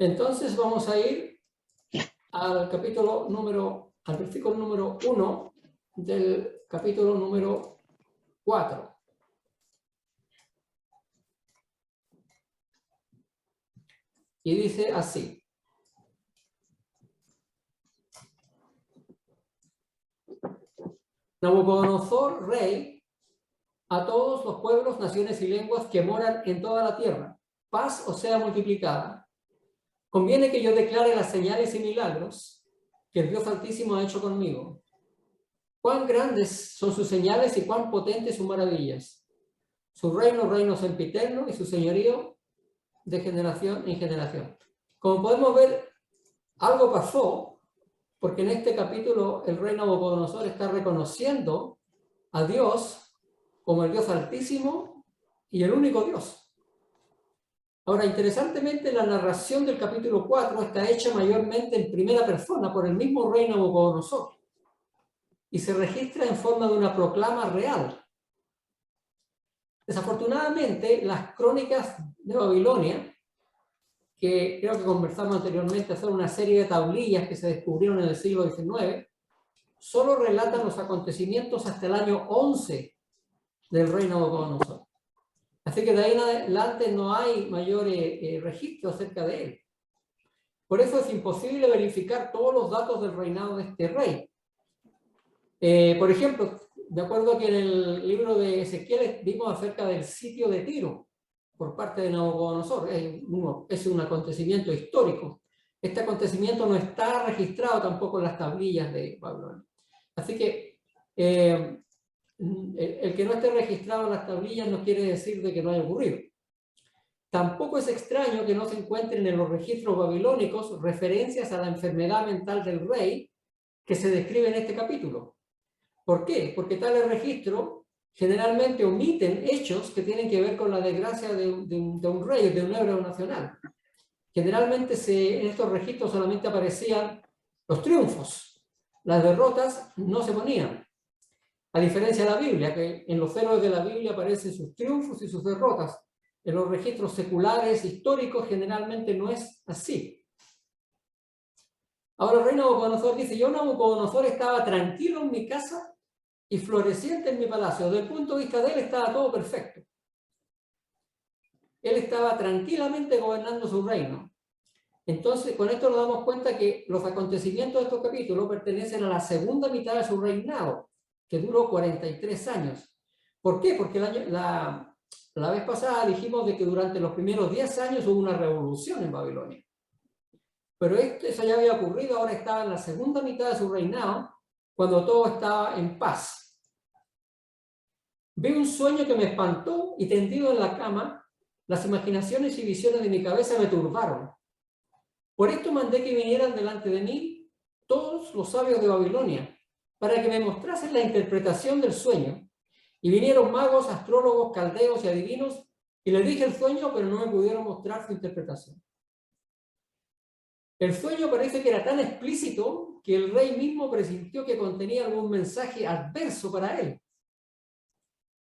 Entonces vamos a ir al versículo número 1 del capítulo número 4. Y dice así: Nabucodonosor, rey, a todos los pueblos, naciones y lenguas que moran en toda la tierra, paz os sea multiplicada. Conviene que yo declare las señales y milagros que el Dios Altísimo ha hecho conmigo. Cuán grandes son sus señales y cuán potentes sus maravillas. Su reino sempiterno y su señorío de generación en generación. Como podemos ver, algo pasó, porque en este capítulo el rey Nabucodonosor está reconociendo a Dios como el Dios Altísimo y el único Dios. Ahora, interesantemente, la narración del capítulo 4 está hecha mayormente en primera persona por el mismo rey Nabucodonosor y se registra en forma de una proclama real. Desafortunadamente, las crónicas de Babilonia, que creo que conversamos anteriormente, son una serie de tablillas que se descubrieron en el siglo XIX, solo relatan los acontecimientos hasta el año 11 del rey Nabucodonosor. Así que de ahí en adelante no hay mayor registro acerca de él. Por eso es imposible verificar todos los datos del reinado de este rey. Por ejemplo, de acuerdo a que en el libro de Ezequiel vimos acerca del sitio de Tiro por parte de Nabucodonosor. Es un acontecimiento histórico. Este acontecimiento no está registrado tampoco en las tablillas de Babilonia. Así que el que no esté registrado en las tablillas no quiere decir de que no haya ocurrido. Tampoco es extraño que no se encuentren en los registros babilónicos referencias a la enfermedad mental del rey que se describe en este capítulo. ¿Por qué? Porque tales registros generalmente omiten hechos que tienen que ver con la desgracia de un rey, de un héroe nacional. Generalmente en estos registros solamente aparecían los triunfos. Las derrotas no se ponían. A diferencia de la Biblia, que en los héroes de la Biblia aparecen sus triunfos y sus derrotas. En los registros seculares, históricos, generalmente no es así. Ahora el rey Nabucodonosor dice: yo, Nabucodonosor, estaba tranquilo en mi casa y floreciente en mi palacio. Desde el punto de vista de él estaba todo perfecto. Él estaba tranquilamente gobernando su reino. Entonces, con esto nos damos cuenta que los acontecimientos de estos capítulos pertenecen a la segunda mitad de su reinado, que duró 43 años. ¿Por qué? Porque la vez pasada dijimos de que durante los primeros 10 años hubo una revolución en Babilonia. Pero eso ya había ocurrido, ahora estaba en la segunda mitad de su reinado, cuando todo estaba en paz. Vi un sueño que me espantó y tendido en la cama, las imaginaciones y visiones de mi cabeza me turbaron. Por esto mandé que vinieran delante de mí todos los sabios de Babilonia, para que me mostrasen la interpretación del sueño. Y vinieron magos, astrólogos, caldeos y adivinos, y les dije el sueño, pero no me pudieron mostrar su interpretación. El sueño parece que era tan explícito que el rey mismo presintió que contenía algún mensaje adverso para él.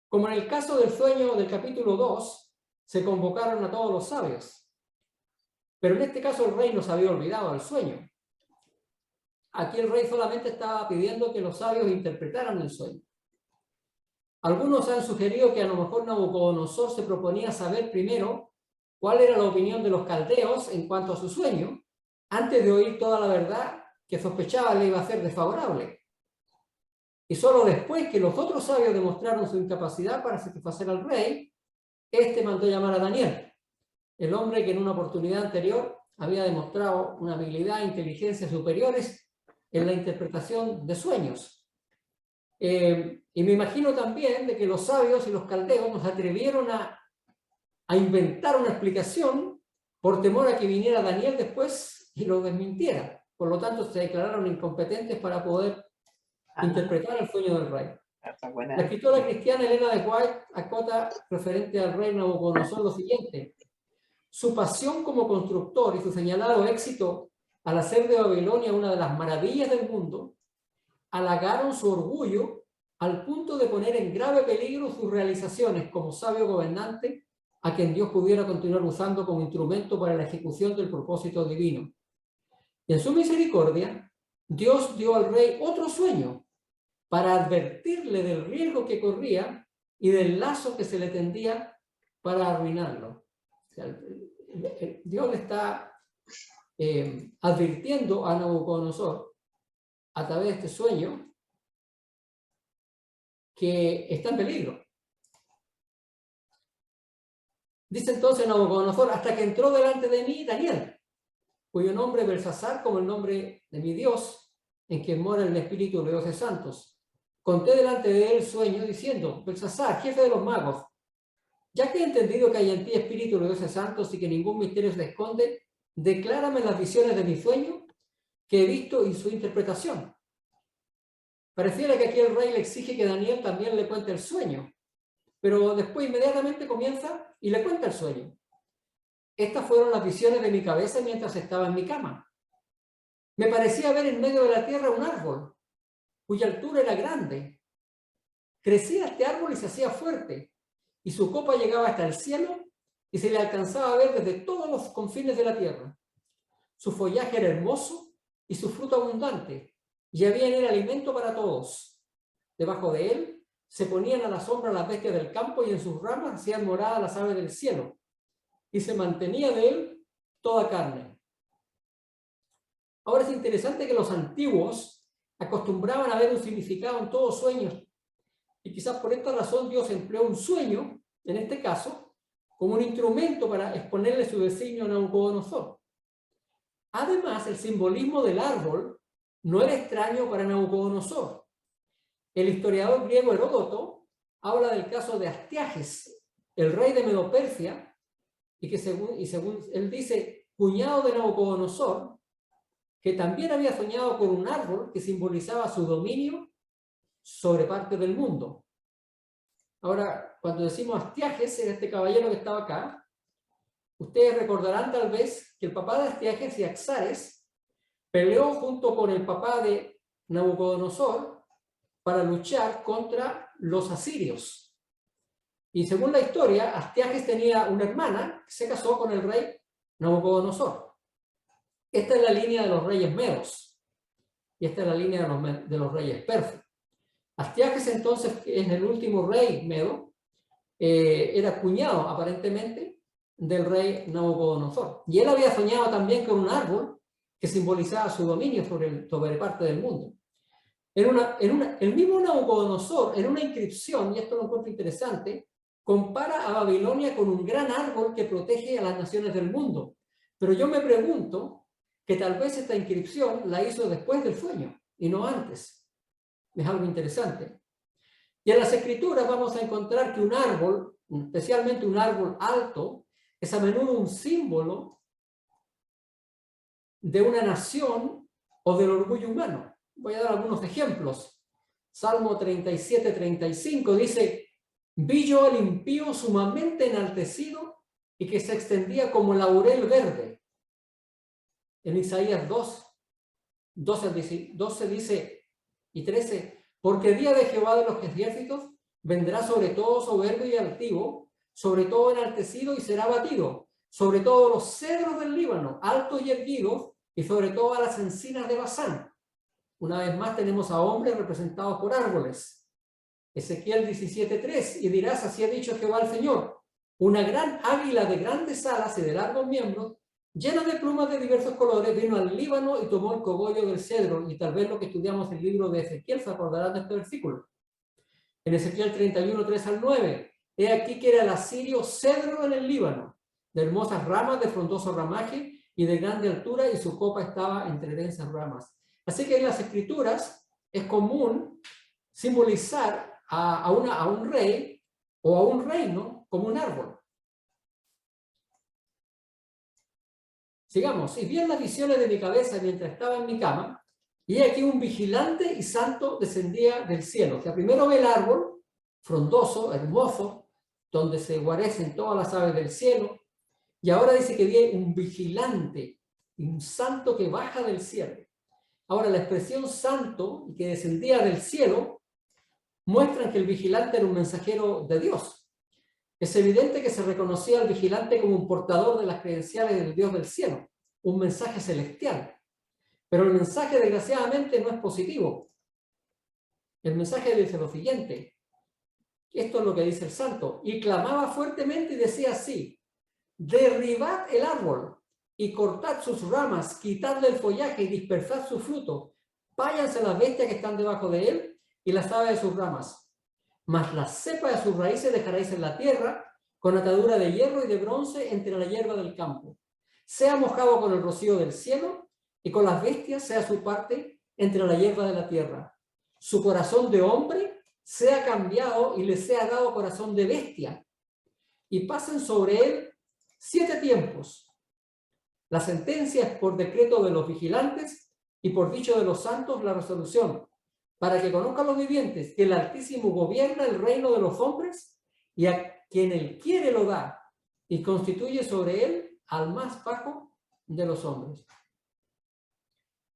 Como en el caso del sueño del capítulo 2, se convocaron a todos los sabios. Pero en este caso el rey no se había olvidado del sueño. Aquí el rey solamente estaba pidiendo que los sabios interpretaran el sueño. Algunos han sugerido que a lo mejor Nabucodonosor se proponía saber primero cuál era la opinión de los caldeos en cuanto a su sueño, antes de oír toda la verdad que sospechaba le iba a ser desfavorable. Y solo después que los otros sabios demostraron su incapacidad para satisfacer al rey, este mandó llamar a Daniel, el hombre que en una oportunidad anterior había demostrado una habilidad e inteligencia superiores en la interpretación de sueños. Y me imagino también de que los sabios y los caldeos nos atrevieron a inventar una explicación por temor a que viniera Daniel después y lo desmintiera. Por lo tanto, se declararon incompetentes para poder interpretar el sueño del rey. La escritora cristiana Elena de White acota referente al rey Nabucodonosor lo siguiente: su pasión como constructor y su señalado éxito al hacer de Babilonia una de las maravillas del mundo halagaron su orgullo al punto de poner en grave peligro sus realizaciones como sabio gobernante a quien Dios pudiera continuar usando como instrumento para la ejecución del propósito divino. En su misericordia, Dios dio al rey otro sueño para advertirle del riesgo que corría y del lazo que se le tendía para arruinarlo. O sea, Dios le está advirtiendo a Nabucodonosor a través de este sueño que está en peligro. Dice entonces Nabucodonosor: hasta que entró delante de mí Daniel, cuyo nombre es Belsasar, como el nombre de mi Dios, en quien mora el espíritu de los dioses santos. Conté delante de él el sueño, diciendo: Belsasar, jefe de los magos, ya que he entendido que hay en ti espíritu de los dioses santos y que ningún misterio se le esconde, declárame las visiones de mi sueño que he visto y su interpretación. Pareciera que aquí el rey le exige que Daniel también le cuente el sueño, pero después inmediatamente comienza y le cuenta el sueño. Estas fueron las visiones de mi cabeza mientras estaba en mi cama. Me parecía ver en medio de la tierra un árbol, cuya altura era grande. Crecía este árbol y se hacía fuerte, y su copa llegaba hasta el cielo y se le alcanzaba a ver desde todos los confines de la tierra. Su follaje era hermoso y su fruto abundante, y había en él alimento para todos. Debajo de él se ponían a la sombra las bestias del campo y en sus ramas hacían morada las aves del cielo, y se mantenía de él toda carne. Ahora es interesante que los antiguos acostumbraban a ver un significado en todos sueños, y quizás por esta razón Dios empleó un sueño, en este caso, como un instrumento para exponerle su designio a Nabucodonosor. Además, el simbolismo del árbol no era extraño para Nabucodonosor. El historiador griego Heródoto habla del caso de Astiages, el rey de Medo-Persia, y que según él dice, cuñado de Nabucodonosor, que también había soñado con un árbol que simbolizaba su dominio sobre parte del mundo. Ahora, cuando decimos Astiages, era este caballero que estaba acá, ustedes recordarán tal vez que el papá de Astiages, Yaxares, peleó junto con el papá de Nabucodonosor para luchar contra los asirios. Y según la historia, Astiages tenía una hermana que se casó con el rey Nabucodonosor. Esta es la línea de los reyes medos y esta es la línea de los reyes persas. Astiages entonces, que es el último rey medo, era cuñado aparentemente del rey Nabucodonosor. Y él había soñado también con un árbol que simbolizaba su dominio sobre parte del mundo. El mismo Nabucodonosor, en una inscripción, y esto lo encuentro interesante, compara a Babilonia con un gran árbol que protege a las naciones del mundo. Pero yo me pregunto que tal vez esta inscripción la hizo después del sueño y no antes. Es algo interesante. Y en las escrituras vamos a encontrar que un árbol, especialmente un árbol alto, es a menudo un símbolo de una nación o del orgullo humano. Voy a dar algunos ejemplos. Salmo 37, 35 dice: vi yo al impío sumamente enaltecido y que se extendía como laurel verde. En Isaías 12 dice y 13, porque el día de Jehová de los ejércitos vendrá sobre todo soberbio y altivo, sobre todo enaltecido y será batido, sobre todos los cedros del Líbano, altos y erguidos, y sobre todas las encinas de Basán. Una vez más tenemos a hombres representados por árboles. Ezequiel 17:3, y dirás: así ha dicho Jehová el Señor, una gran águila de grandes alas y de largos miembros, llena de plumas de diversos colores, vino al Líbano y tomó el cogollo del cedro. Y tal vez lo que estudiamos en el libro de Ezequiel se acordarán de este versículo. En Ezequiel 31, 3 al 9, he aquí que era el asirio cedro en el Líbano, de hermosas ramas, de frondoso ramaje y de grande altura, y su copa estaba entre densas ramas. Así que en las escrituras es común simbolizar a un rey o a un reino como un árbol. Sigamos. Y vi en las visiones de mi cabeza mientras estaba en mi cama, y aquí un vigilante y santo descendía del cielo. O sea, primero ve el árbol, frondoso, hermoso, donde se guarecen todas las aves del cielo, y ahora dice que vi un vigilante y un santo que baja del cielo. Ahora, la expresión santo y que descendía del cielo muestran que el vigilante era un mensajero de Dios. Es evidente que se reconocía al vigilante como un portador de las credenciales del Dios del cielo, un mensaje celestial. Pero el mensaje, desgraciadamente, no es positivo. El mensaje dice lo siguiente. Esto es lo que dice el santo. Y clamaba fuertemente y decía así: derribad el árbol y cortad sus ramas, quitadle el follaje y dispersad su fruto. Váyanse las bestias que están debajo de él y las aves de sus ramas. Mas la cepa de sus raíces dejaréis en la tierra, con atadura de hierro y de bronce entre la hierba del campo. Sea mojado con el rocío del cielo, y con las bestias sea su parte entre la hierba de la tierra. Su corazón de hombre sea cambiado y le sea dado corazón de bestia. Y pasen sobre él 7 tiempos. La sentencia es por decreto de los vigilantes y por dicho de los santos la resolución, para que conozcan los vivientes que el Altísimo gobierna el reino de los hombres y a quien él quiere lo da, y constituye sobre él al más bajo de los hombres.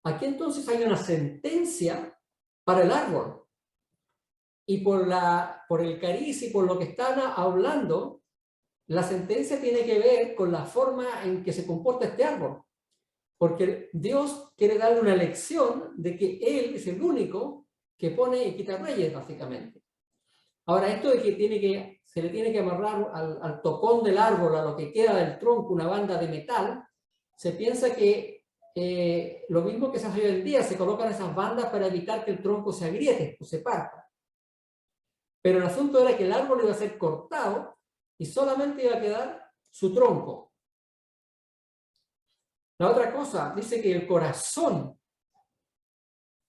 Aquí entonces hay una sentencia para el árbol. Y por el cariz y por lo que están hablando, la sentencia tiene que ver con la forma en que se comporta este árbol. Porque Dios quiere darle una lección de que Él es el único que pone y quita reyes, básicamente. Ahora, esto de que se le tiene que amarrar al tocón del árbol, a lo que queda del tronco, una banda de metal, se piensa que lo mismo que se hace hoy en día, se colocan esas bandas para evitar que el tronco se agriete o se parta. Pero el asunto era que el árbol iba a ser cortado y solamente iba a quedar su tronco. La otra cosa, dice que el corazón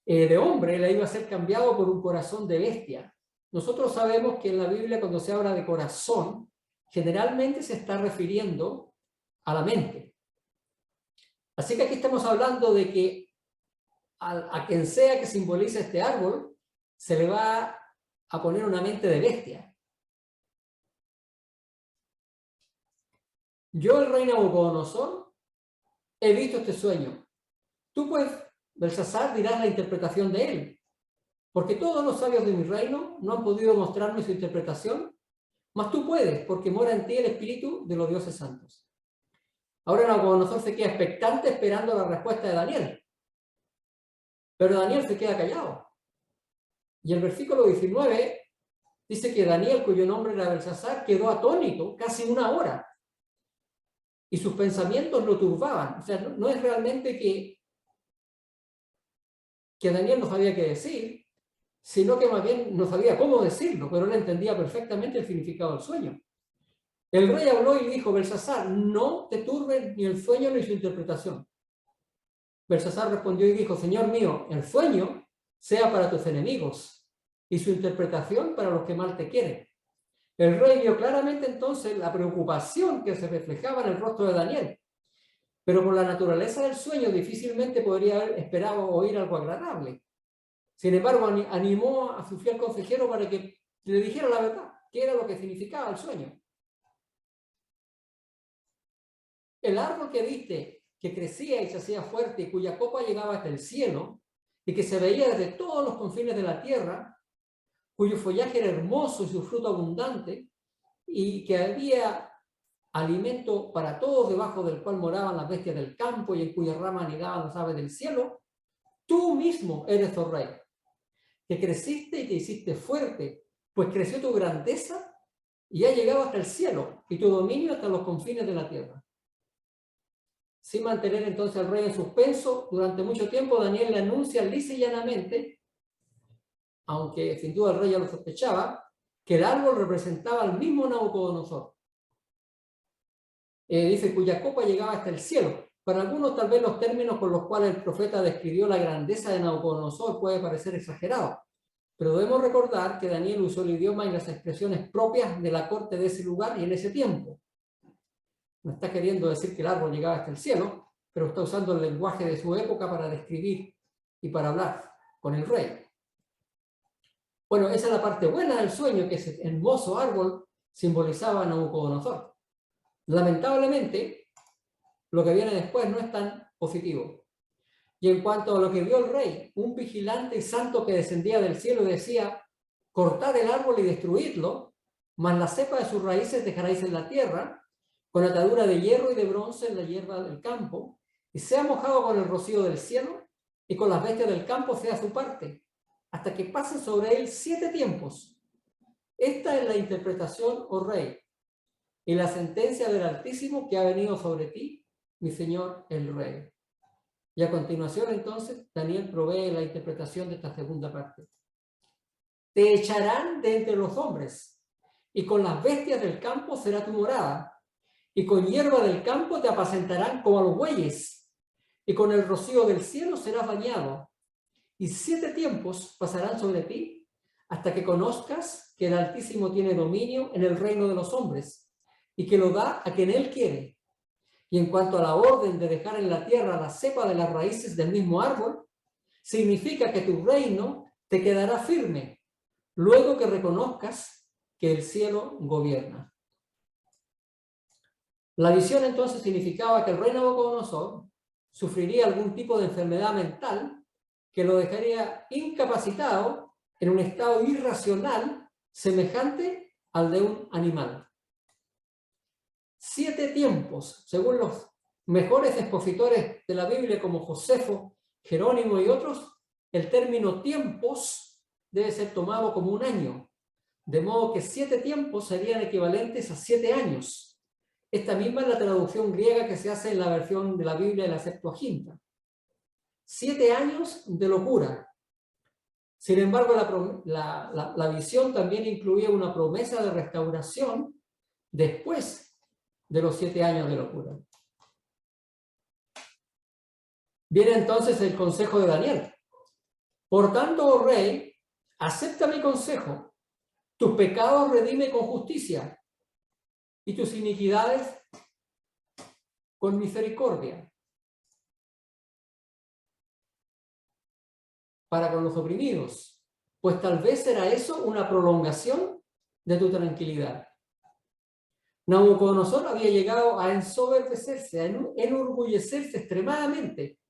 de hombre le iba a ser cambiado por un corazón de bestia. Nosotros sabemos que en la Biblia, cuando se habla de corazón, generalmente se está refiriendo a la mente. Así que aquí estamos hablando de que a quien sea que simbolice este árbol, se le va a poner una mente de bestia. Yo, el rey Nabucodonosor, he visto este sueño. Tú, pues, Belsasar, dirás la interpretación de él, porque todos los sabios de mi reino no han podido mostrarme su interpretación, mas tú puedes, porque mora en ti el espíritu de los dioses santos. Ahora Nabucodonosor se queda expectante esperando la respuesta de Daniel. Pero Daniel se queda callado. Y el versículo 19 dice que Daniel, cuyo nombre era Belsasar, quedó atónito casi 1 hora. Y sus pensamientos lo turbaban. O sea, no es realmente que Daniel no sabía qué decir, sino que más bien no sabía cómo decirlo, pero él entendía perfectamente el significado del sueño. El rey habló y dijo: Belsasar, no te turbe ni el sueño ni su interpretación. Belsasar respondió y dijo: Señor mío, el sueño sea para tus enemigos y su interpretación para los que mal te quieren. El rey vio claramente entonces la preocupación que se reflejaba en el rostro de Daniel, pero por la naturaleza del sueño difícilmente podría haber esperado oír algo agradable. Sin embargo, animó a su fiel consejero para que le dijera la verdad, qué era lo que significaba el sueño. El árbol que viste, que crecía y se hacía fuerte y cuya copa llegaba hasta el cielo y que se veía desde todos los confines de la tierra, cuyo follaje era hermoso y su fruto abundante, y que había alimento para todos, debajo del cual moraban las bestias del campo y en cuyas ramas anidaban las aves del cielo, tú mismo eres, oh rey, que creciste y te hiciste fuerte, pues creció tu grandeza y ha llegado hasta el cielo y tu dominio hasta los confines de la tierra. Sin mantener entonces al rey en suspenso, durante mucho tiempo Daniel le anuncia lisa y llanamente, aunque sin duda el rey ya lo sospechaba, que el árbol representaba al mismo Nabucodonosor. Dice, cuya copa llegaba hasta el cielo. Para algunos tal vez los términos con los cuales el profeta describió la grandeza de Nabucodonosor puede parecer exagerado, pero debemos recordar que Daniel usó el idioma y las expresiones propias de la corte de ese lugar y en ese tiempo. No está queriendo decir que el árbol llegaba hasta el cielo, pero está usando el lenguaje de su época para describir y para hablar con el rey. Bueno, esa es la parte buena del sueño, que ese hermoso árbol simbolizaba a Nabucodonosor. Lamentablemente, lo que viene después no es tan positivo. Y en cuanto a lo que vio el rey, un vigilante santo que descendía del cielo decía: cortad el árbol y destruidlo, mas la cepa de sus raíces dejaréis en la tierra, con atadura de hierro y de bronce en la hierba del campo, y sea mojado con el rocío del cielo, y con las bestias del campo sea su parte, hasta que pasen sobre él 7 tiempos. Esta es la interpretación, oh rey, y la sentencia del Altísimo que ha venido sobre ti, mi señor el rey. Y a continuación, entonces, Daniel provee la interpretación de esta segunda parte. Te echarán de entre los hombres, y con las bestias del campo será tu morada, y con hierba del campo te apacentarán como a los bueyes, y con el rocío del cielo serás bañado, y 7 tiempos pasarán sobre ti, hasta que conozcas que el Altísimo tiene dominio en el reino de los hombres, y que lo da a quien él quiere. Y en cuanto a la orden de dejar en la tierra la cepa de las raíces del mismo árbol, significa que tu reino te quedará firme, luego que reconozcas que el cielo gobierna. La visión entonces significaba que el rey Nabucodonosor sufriría algún tipo de enfermedad mental que lo dejaría incapacitado en un estado irracional semejante al de un animal. 7 tiempos, según los mejores expositores de la Biblia como Josefo, Jerónimo y otros, el término tiempos debe ser tomado como un año, de modo que 7 tiempos serían equivalentes a 7 años. Esta misma es la traducción griega que se hace en la versión de la Biblia de la Septuaginta. 7 años de locura. Sin embargo, la visión también incluía una promesa de restauración después de los 7 años de locura. Viene entonces el consejo de Daniel. Por tanto, oh rey, acepta mi consejo. Tus pecados redime con justicia y tus iniquidades con misericordia, para con los oprimidos, pues tal vez será eso una prolongación de tu tranquilidad. Nabucodonosor había llegado a ensoberbecerse, a enorgullecerse extremadamente,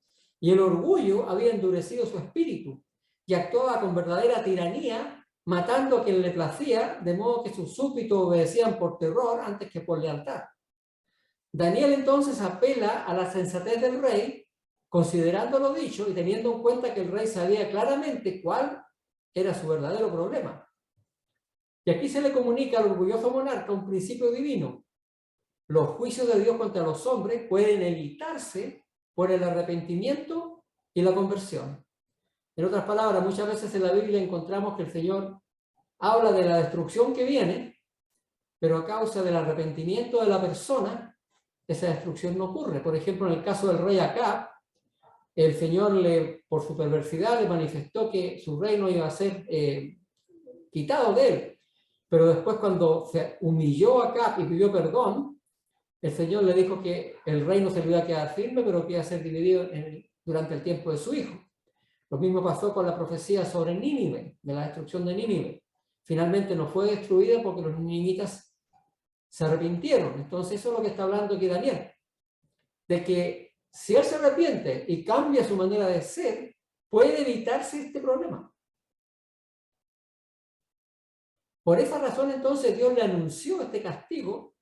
y el orgullo había endurecido su espíritu, y actuaba con verdadera tiranía, matando a quien le placía, de modo que sus súbditos obedecían por terror antes que por lealtad. Daniel entonces apela a la sensatez del rey, considerando lo dicho y teniendo en cuenta que el rey sabía claramente cuál era su verdadero problema. Y aquí se le comunica al orgulloso monarca un principio divino. Los juicios de Dios contra los hombres pueden evitarse por el arrepentimiento y la conversión. En otras palabras, muchas veces en la Biblia encontramos que el Señor habla de la destrucción que viene, pero a causa del arrepentimiento de la persona, esa destrucción no ocurre. Por ejemplo, en el caso del rey Acab, el Señor, por su perversidad, le manifestó que su reino iba a ser quitado de él. Pero después, cuando se humilló a Acab y pidió perdón, el Señor le dijo que el reino se le iba a quedar firme, pero que iba a ser dividido durante el tiempo de su hijo. Lo mismo pasó con la profecía sobre Nínive, de la destrucción de Nínive. Finalmente no fue destruida porque los ninivitas se arrepintieron. Entonces eso es lo que está hablando aquí Daniel. De que si él se arrepiente y cambia su manera de ser, puede evitarse este problema. Por esa razón entonces Dios le anunció este castigo,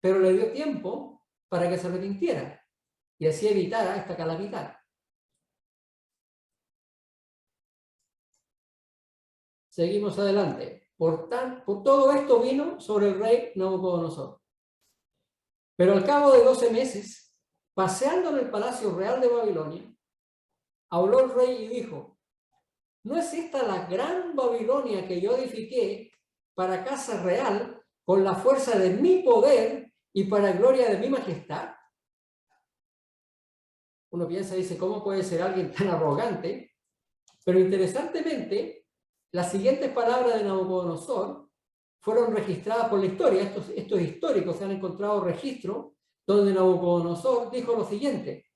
pero le dio tiempo para que se arrepintiera y así evitara esta calamidad. Seguimos adelante. Por todo esto vino sobre el rey Nabucodonosor. Pero al cabo de 12 meses, paseando en el palacio real de Babilonia, habló el rey y dijo: ¿no es esta la gran Babilonia que yo edifiqué para casa real con la fuerza de mi poder y para gloria de mi majestad? Uno piensa y dice, ¿cómo puede ser alguien tan arrogante? Pero interesantemente, las siguientes palabras de Nabucodonosor fueron registradas por la historia. Estos históricos se han encontrado registros donde Nabucodonosor dijo lo siguiente: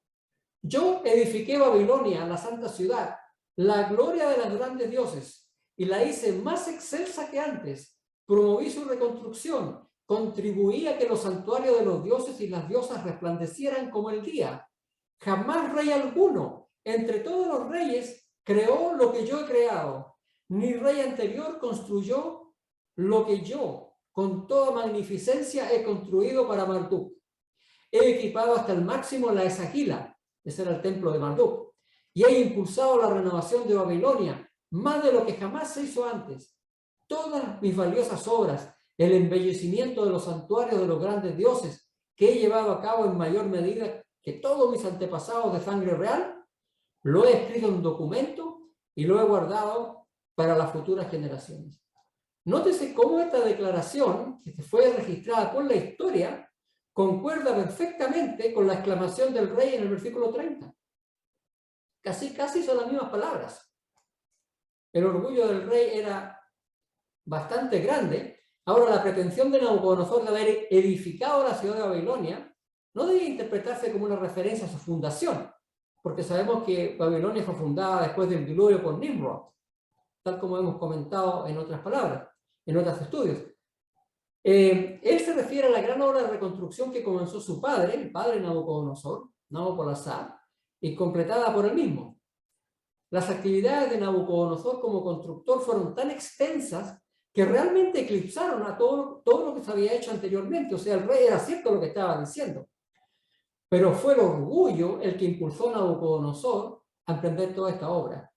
yo edifiqué Babilonia, la santa ciudad, la gloria de los grandes dioses, y la hice más excelsa que antes. Promoví su reconstrucción, contribuí a que los santuarios de los dioses y las diosas resplandecieran como el día. Jamás rey alguno entre todos los reyes creó lo que yo he creado, ni rey anterior construyó lo que yo con toda magnificencia he construido para Marduk. He equipado hasta el máximo la Esagila, ese era el templo de Marduk, y he impulsado la renovación de Babilonia, más de lo que jamás se hizo antes. Todas mis valiosas obras, el embellecimiento de los santuarios de los grandes dioses, que he llevado a cabo en mayor medida que todos mis antepasados de sangre real, lo he escrito en documento y lo he guardado para las futuras generaciones. Nótese cómo esta declaración, que fue registrada por la historia, concuerda perfectamente con la exclamación del rey en el versículo 30. Casi son las mismas palabras. El orgullo del rey era bastante grande. Ahora, la pretensión de Nabucodonosor de haber edificado la ciudad de Babilonia no debe interpretarse como una referencia a su fundación, porque sabemos que Babilonia fue fundada después del diluvio por Nimrod, tal como hemos comentado en otras palabras, en otros estudios. Él se refiere a la gran obra de reconstrucción que comenzó su padre, el padre Nabucodonosor, Nabopolassar, y completada por él mismo. Las actividades de Nabucodonosor como constructor fueron tan extensas que realmente eclipsaron a todo lo que se había hecho anteriormente. O sea, el rey era cierto lo que estaba diciendo, pero fue el orgullo el que impulsó a Nabucodonosor a emprender toda esta obra.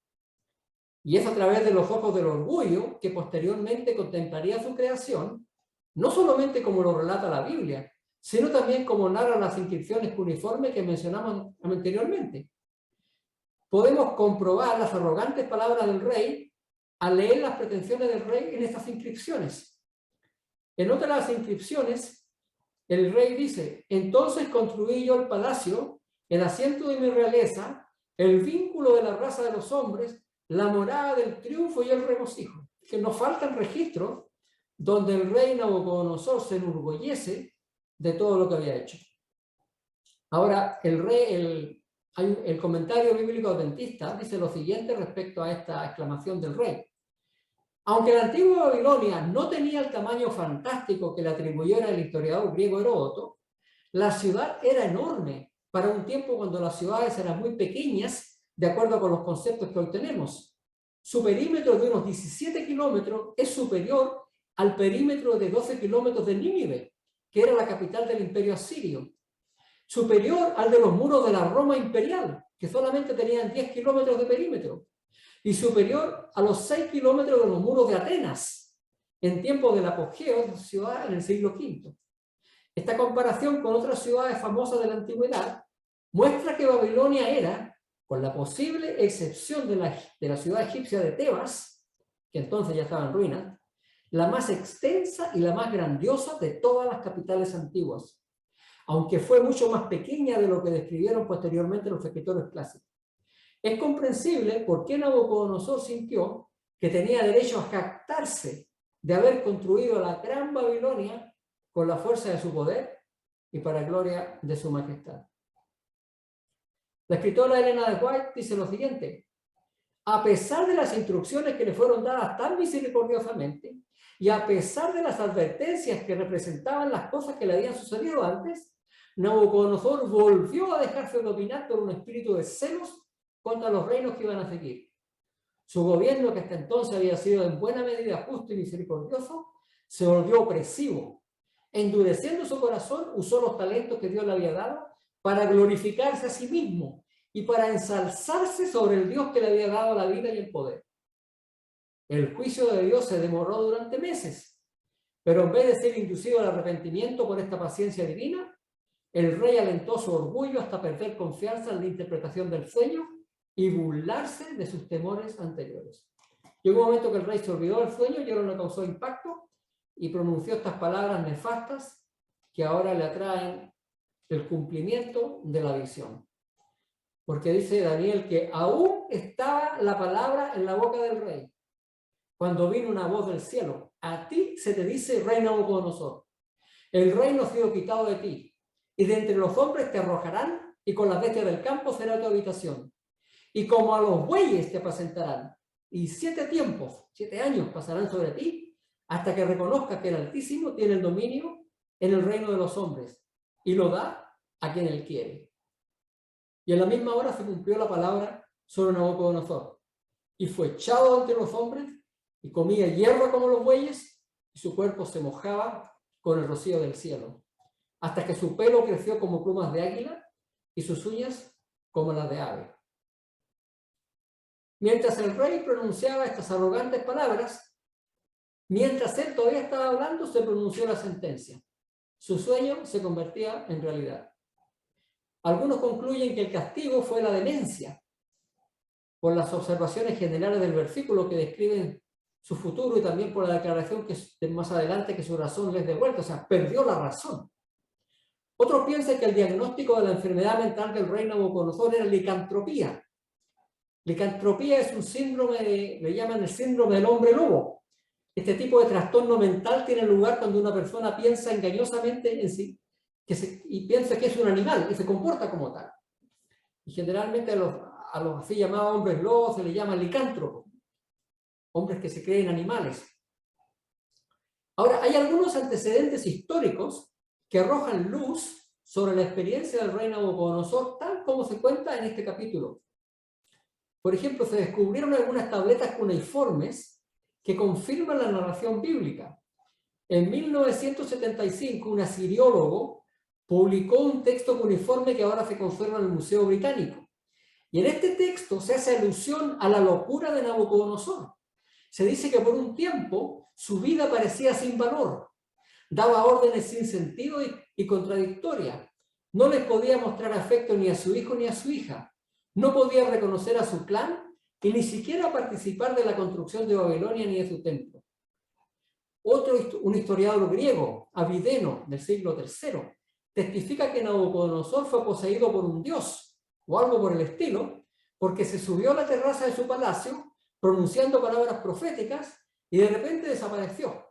Y es a través de los ojos del orgullo que posteriormente contemplaría su creación, no solamente como lo relata la Biblia, sino también como narran las inscripciones cuneiformes que mencionamos anteriormente. Podemos comprobar las arrogantes palabras del rey al leer las pretensiones del rey en estas inscripciones. En otra de las inscripciones, el rey dice: entonces construí yo el palacio, el asiento de mi realeza, el vínculo de la raza de los hombres, la morada del triunfo y el regocijo. Que nos faltan registros donde el rey Nabucodonosor se enorgullece de todo lo que había hecho. Ahora, el comentario bíblico adventista dice lo siguiente respecto a esta exclamación del rey. Aunque la antigua Babilonia no tenía el tamaño fantástico que le atribuyera el historiador griego Heródoto, la ciudad era enorme para un tiempo cuando las ciudades eran muy pequeñas, de acuerdo con los conceptos que hoy tenemos. Su perímetro de unos 17 kilómetros es superior al perímetro de 12 kilómetros de Nínive, que era la capital del imperio asirio. Superior al de los muros de la Roma imperial, que solamente tenían 10 kilómetros de perímetro. Y superior a los 6 kilómetros de los muros de Atenas, en tiempos del apogeo de la ciudad en el siglo V. Esta comparación con otras ciudades famosas de la antigüedad muestra que Babilonia era, con la posible excepción de la ciudad egipcia de Tebas, que entonces ya estaba en ruinas, la más extensa y la más grandiosa de todas las capitales antiguas, aunque fue mucho más pequeña de lo que describieron posteriormente los escritores clásicos. Es comprensible por qué Nabucodonosor sintió que tenía derecho a jactarse de haber construido la gran Babilonia con la fuerza de su poder y para gloria de su majestad. La escritora Elena de White dice lo siguiente: a pesar de las instrucciones que le fueron dadas tan misericordiosamente y a pesar de las advertencias que representaban las cosas que le habían sucedido antes, Nabucodonosor volvió a dejarse dominar por un espíritu de celos contra los reinos que iban a seguir. Su gobierno, que hasta entonces había sido en buena medida justo y misericordioso, se volvió opresivo. Endureciendo su corazón, usó los talentos que Dios le había dado para glorificarse a sí mismo y para ensalzarse sobre el Dios que le había dado la vida y el poder. El juicio de Dios se demoró durante meses, pero en vez de ser inducido al arrepentimiento por esta paciencia divina, el rey alentó su orgullo hasta perder confianza en la interpretación del sueño y burlarse de sus temores anteriores. Llegó un momento que el rey se olvidó del sueño y ahora no causó impacto y pronunció estas palabras nefastas que ahora le atraen el cumplimiento de la visión. Porque dice Daniel que aún estaba la palabra en la boca del rey, cuando vino una voz del cielo: a ti se te dice, rey Nabucodonosor, el reino ha sido quitado de ti, y de entre los hombres te arrojarán, y con las bestias del campo será tu habitación. Y como a los bueyes te apacentarán, y 7 tiempos, 7 años pasarán sobre ti, hasta que reconozcas que el Altísimo tiene el dominio en el reino de los hombres, y lo da a quien él quiere. Y en la misma hora se cumplió la palabra sobre Nabucodonosor, y fue echado entre los hombres, y comía hierba como los bueyes, y su cuerpo se mojaba con el rocío del cielo, hasta que su pelo creció como plumas de águila y sus uñas como las de ave. Mientras el rey pronunciaba estas arrogantes palabras, mientras él todavía estaba hablando, se pronunció la sentencia. Su sueño se convertía en realidad. Algunos concluyen que el castigo fue la demencia, por las observaciones generales del versículo que describen su futuro y también por la declaración que más adelante que su razón les devuelta, o sea, perdió la razón. Otros piensan que el diagnóstico de la enfermedad mental del rey Nabucodonosor era licantropía. Licantropía es un síndrome, le llaman el síndrome del hombre lobo. Este tipo de trastorno mental tiene lugar cuando una persona piensa engañosamente en sí y piensa que es un animal y se comporta como tal. Y generalmente a los así llamados hombres lobos se les llama licántropos, hombres que se creen animales. Ahora, hay algunos antecedentes históricos que arrojan luz sobre la experiencia del rey Nabucodonosor, tal como se cuenta en este capítulo. Por ejemplo, se descubrieron algunas tabletas cuneiformes que confirman la narración bíblica. En 1975, un asiriólogo publicó un texto cuneiforme que ahora se conserva en el Museo Británico. Y en este texto se hace alusión a la locura de Nabucodonosor. Se dice que por un tiempo su vida parecía sin valor, daba órdenes sin sentido y contradictorias. No les podía mostrar afecto ni a su hijo ni a su hija. No podía reconocer a su clan y ni siquiera participar de la construcción de Babilonia ni de su templo. Un historiador griego, Avideno, del siglo III, testifica que Nabucodonosor fue poseído por un dios o algo por el estilo, porque se subió a la terraza de su palacio pronunciando palabras proféticas y de repente desapareció.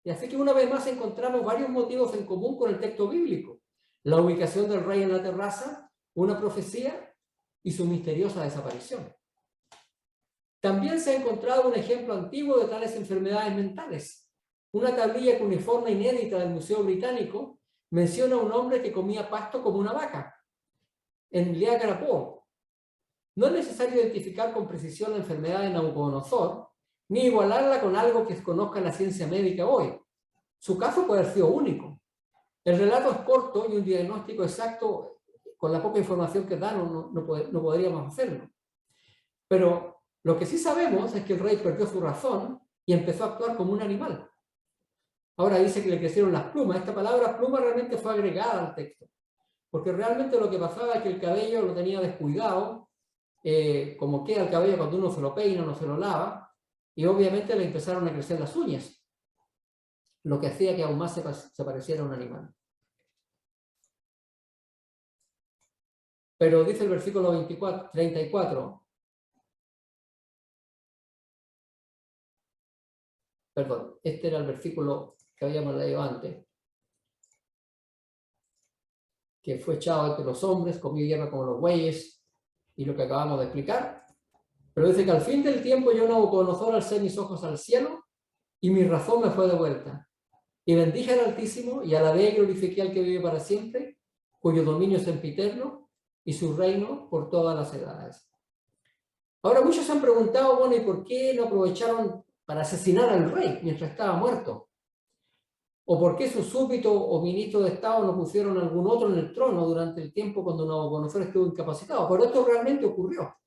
Y así que una vez más encontramos varios motivos en común con el texto bíblico: la ubicación del rey en la terraza, una profecía y su misteriosa desaparición. También se ha encontrado un ejemplo antiguo de tales enfermedades mentales. Una tablilla cuneiforme inédita del Museo Británico menciona a un hombre que comía pasto como una vaca, en Liagarapó. No es necesario identificar con precisión la enfermedad de Nabucodonosor, ni igualarla con algo que conozca la ciencia médica hoy. Su caso puede haber sido único. El relato es corto y un diagnóstico exacto, con la poca información que da, no podríamos hacerlo. Pero lo que sí sabemos es que el rey perdió su razón y empezó a actuar como un animal. Ahora dice que le crecieron las plumas. Esta palabra pluma realmente fue agregada al texto, porque realmente lo que pasaba es que el cabello lo tenía descuidado, como queda el cabello cuando uno se lo peina, no se lo lava, y obviamente le empezaron a crecer las uñas, lo que hacía que aún más se pareciera a un animal. Pero dice el versículo 34, perdón, este era el versículo que habíamos leído antes, que fue echado entre los hombres, comió hierba como los bueyes, y lo que acabamos de explicar. Pero dice que al fin del tiempo yo, Nabucodonosor, alcé mis ojos al cielo y mi razón me fue devuelta. Y bendije al Altísimo y alabé y glorifiqué al que vive para siempre, cuyo dominio es sempiterno y su reino por todas las edades. Ahora muchos han preguntado, bueno, ¿y por qué no aprovecharon para asesinar al rey mientras estaba muerto? ¿O por qué su súbdito o ministro de Estado no pusieron algún otro en el trono durante el tiempo cuando Nabucodonosor estuvo incapacitado? Pero esto realmente ocurrió.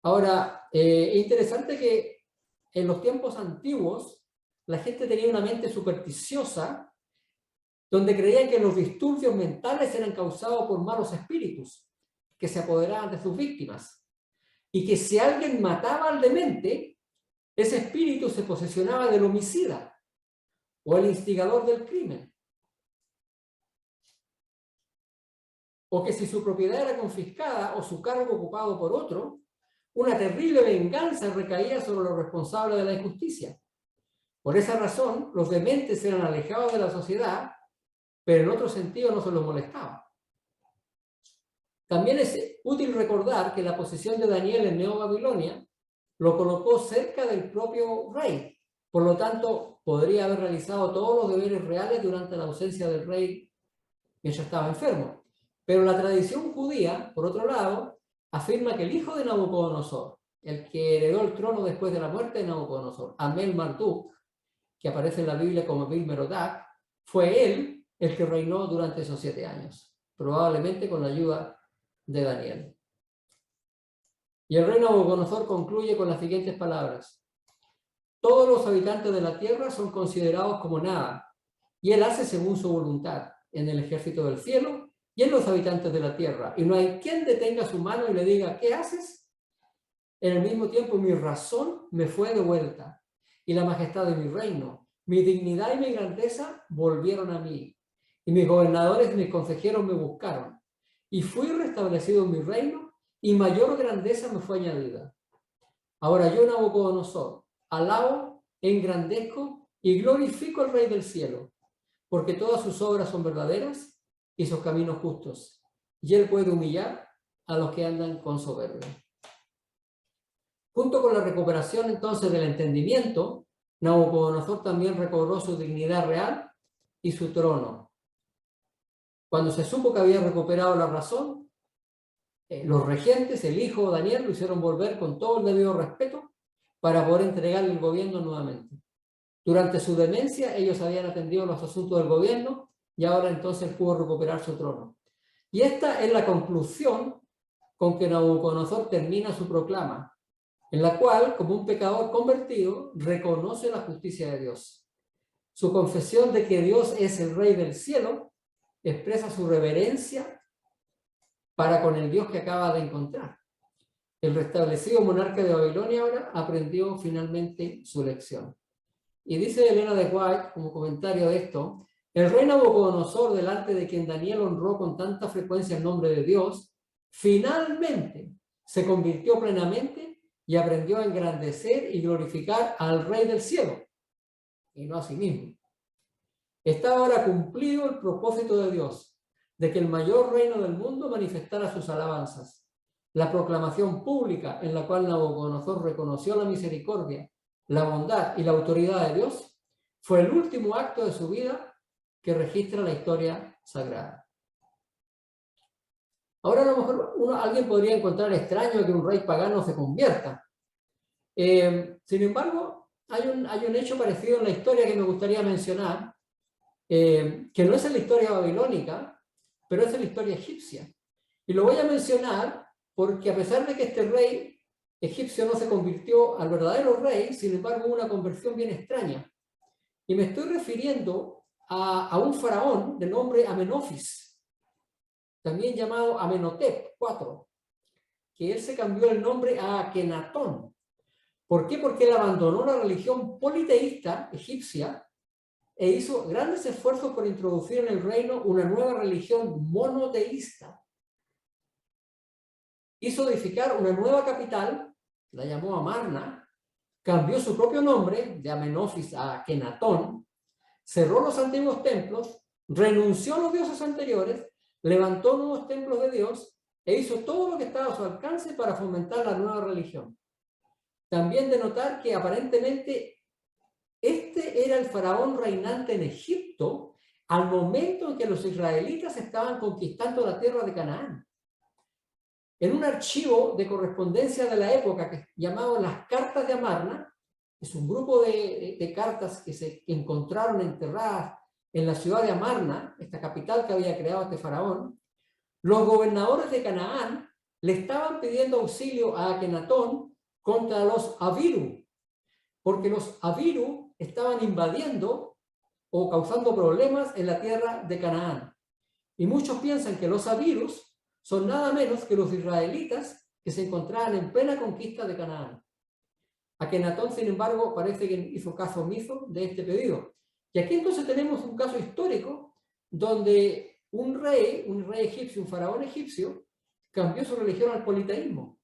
Ahora, es interesante que en los tiempos antiguos la gente tenía una mente supersticiosa donde creían que los disturbios mentales eran causados por malos espíritus que se apoderaban de sus víctimas y que si alguien mataba al demente, ese espíritu se posesionaba del homicida o el instigador del crimen, o que si su propiedad era confiscada o su cargo ocupado por otro, una terrible venganza recaía sobre los responsables de la injusticia. Por esa razón, los dementes eran alejados de la sociedad, pero en otro sentido no se los molestaba. También es útil recordar que la posición de Daniel en Neo-Babilonia lo colocó cerca del propio rey. Por lo tanto, podría haber realizado todos los deberes reales durante la ausencia del rey mientras estaba enfermo. Pero la tradición judía, por otro lado, afirma que el hijo de Nabucodonosor, el que heredó el trono después de la muerte de Nabucodonosor, Amel Marduk, que aparece en la Biblia como Bil Merodach, fue él el que reinó durante esos 7 años, probablemente con la ayuda de Daniel. Y el rey Nabucodonosor concluye con las siguientes palabras: todos los habitantes de la tierra son considerados como nada, y él hace según su voluntad en el ejército del cielo y en los habitantes de la tierra, y no hay quien detenga su mano y le diga, ¿qué haces? En el mismo tiempo mi razón me fue devuelta, y la majestad de mi reino, mi dignidad y mi grandeza volvieron a mí, y mis gobernadores y mis consejeros me buscaron, y fui restablecido en mi reino, y mayor grandeza me fue añadida. Ahora yo, Nabucodonosor, alabo, engrandezco y glorifico al Rey del cielo, porque todas sus obras son verdaderas y sus caminos justos, y él puede humillar a los que andan con soberbia. Junto con la recuperación entonces del entendimiento, Nabucodonosor también recobró su dignidad real y su trono. Cuando se supo que había recuperado la razón, los regentes, el hijo Daniel, lo hicieron volver con todo el debido respeto para poder entregarle el gobierno nuevamente. Durante su demencia, ellos habían atendido los asuntos del gobierno y ahora entonces pudo recuperar su trono. Y esta es la conclusión con que Nabucodonosor termina su proclama, en la cual, como un pecador convertido, reconoce la justicia de Dios. Su confesión de que Dios es el Rey del cielo expresa su reverencia para con el Dios que acaba de encontrar. El restablecido monarca de Babilonia ahora aprendió finalmente su lección. Y dice Elena de White, como comentario de esto, el rey Nabucodonosor, delante de quien Daniel honró con tanta frecuencia el nombre de Dios, finalmente se convirtió plenamente y aprendió a engrandecer y glorificar al Rey del cielo, y no a sí mismo. Está ahora cumplido el propósito de Dios, de que el mayor reino del mundo manifestara sus alabanzas. La proclamación pública en la cual Nabucodonosor reconoció la misericordia, la bondad y la autoridad de Dios fue el último acto de su vida que registra la historia sagrada. Ahora a lo mejor alguien podría encontrar extraño que un rey pagano se convierta. Sin embargo, hay un hecho parecido en la historia que me gustaría mencionar, que no es en la historia babilónica, pero es en la historia egipcia. Y lo voy a mencionar porque a pesar de que este rey egipcio no se convirtió al verdadero rey, sin embargo hubo una conversión bien extraña. Y me estoy refiriendo a un faraón de nombre Amenofis, también llamado Amenhotep IV, que él se cambió el nombre a Akenatón. ¿Por qué? Porque él abandonó la religión politeísta egipcia e hizo grandes esfuerzos por introducir en el reino una nueva religión monoteísta. Hizo edificar una nueva capital, la llamó Amarna, cambió su propio nombre de Amenofis a Akenatón, cerró los antiguos templos, renunció a los dioses anteriores, levantó nuevos templos de Dios e hizo todo lo que estaba a su alcance para fomentar la nueva religión. También de notar que aparentemente este era el faraón reinante en Egipto al momento en que los israelitas estaban conquistando la tierra de Canaán. En un archivo de correspondencia de la época que llamado las Cartas de Amarna, es un grupo de cartas que se encontraron enterradas en la ciudad de Amarna, esta capital que había creado este faraón, los gobernadores de Canaán le estaban pidiendo auxilio a Akenatón contra los Abiru, porque los Abiru estaban invadiendo o causando problemas en la tierra de Canaán. Y muchos piensan que los Abirus son nada menos que los israelitas que se encontraban en plena conquista de Canaán. Akenatón, sin embargo, parece que hizo caso omiso de este pedido. Y aquí entonces tenemos un caso histórico donde un rey egipcio, un faraón egipcio, cambió su religión al politeísmo,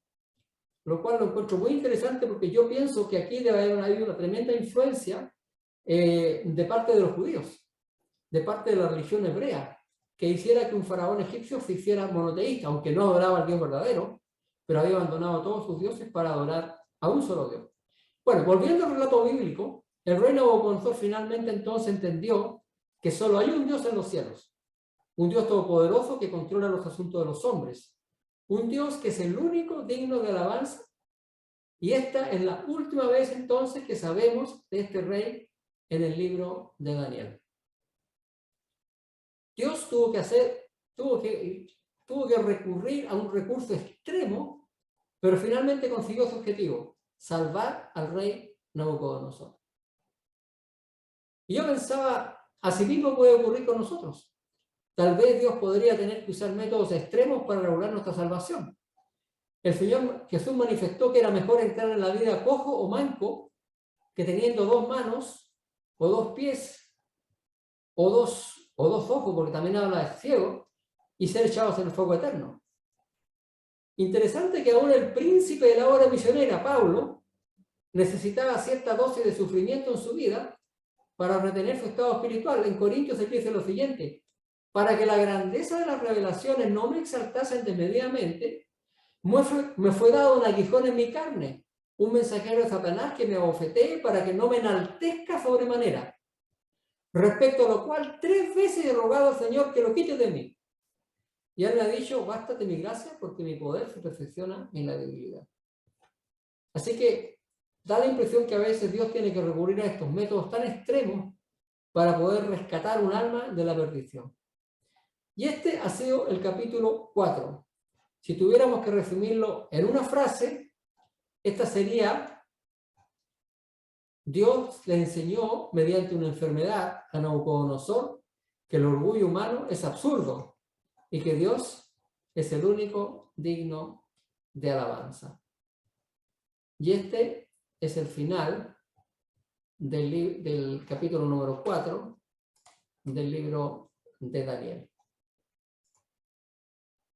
lo cual lo encuentro muy interesante porque yo pienso que aquí debe haber habido una tremenda influencia de parte de los judíos, de parte de la religión hebrea, que hiciera que un faraón egipcio se hiciera monoteísta, aunque no adoraba al Dios verdadero, pero había abandonado a todos sus dioses para adorar a un solo Dios. Bueno, volviendo al relato bíblico, el rey Nabucodonosor finalmente entonces entendió que solo hay un Dios en los cielos, un Dios todopoderoso que controla los asuntos de los hombres, un Dios que es el único digno de alabanza, y esta es la última vez entonces que sabemos de este rey en el libro de Daniel. Dios tuvo que recurrir a un recurso extremo, pero finalmente consiguió su objetivo: salvar al rey Nabucodonosor. Y yo pensaba, así mismo puede ocurrir con nosotros. Tal vez Dios podría tener que usar métodos extremos para lograr nuestra salvación. El Señor Jesús manifestó que era mejor entrar en la vida cojo o manco que teniendo 2 manos o 2 pies o dos ojos, porque también habla de ciego, y ser echados en el fuego eterno. Interesante que aún el príncipe de la obra misionera, Pablo, necesitaba cierta dosis de sufrimiento en su vida para retener su estado espiritual. En Corintios se dice lo siguiente: para que la grandeza de las revelaciones no me exaltase desmedidamente, me fue dado un aguijón en mi carne, un mensajero de Satanás que me abofetee para que no me enaltezca sobremanera. Respecto a lo cual 3 veces he rogado al Señor que lo quite de mí. Y él me ha dicho: bástate mi gracia, porque mi poder se perfecciona en la debilidad. Así que da la impresión que a veces Dios tiene que recurrir a estos métodos tan extremos para poder rescatar un alma de la perdición. Y este ha sido el capítulo 4. Si tuviéramos que resumirlo en una frase, esta sería: Dios le enseñó mediante una enfermedad a Nabucodonosor que el orgullo humano es absurdo y que Dios es el único digno de alabanza. Y este es el final del capítulo número 4 del libro de Daniel.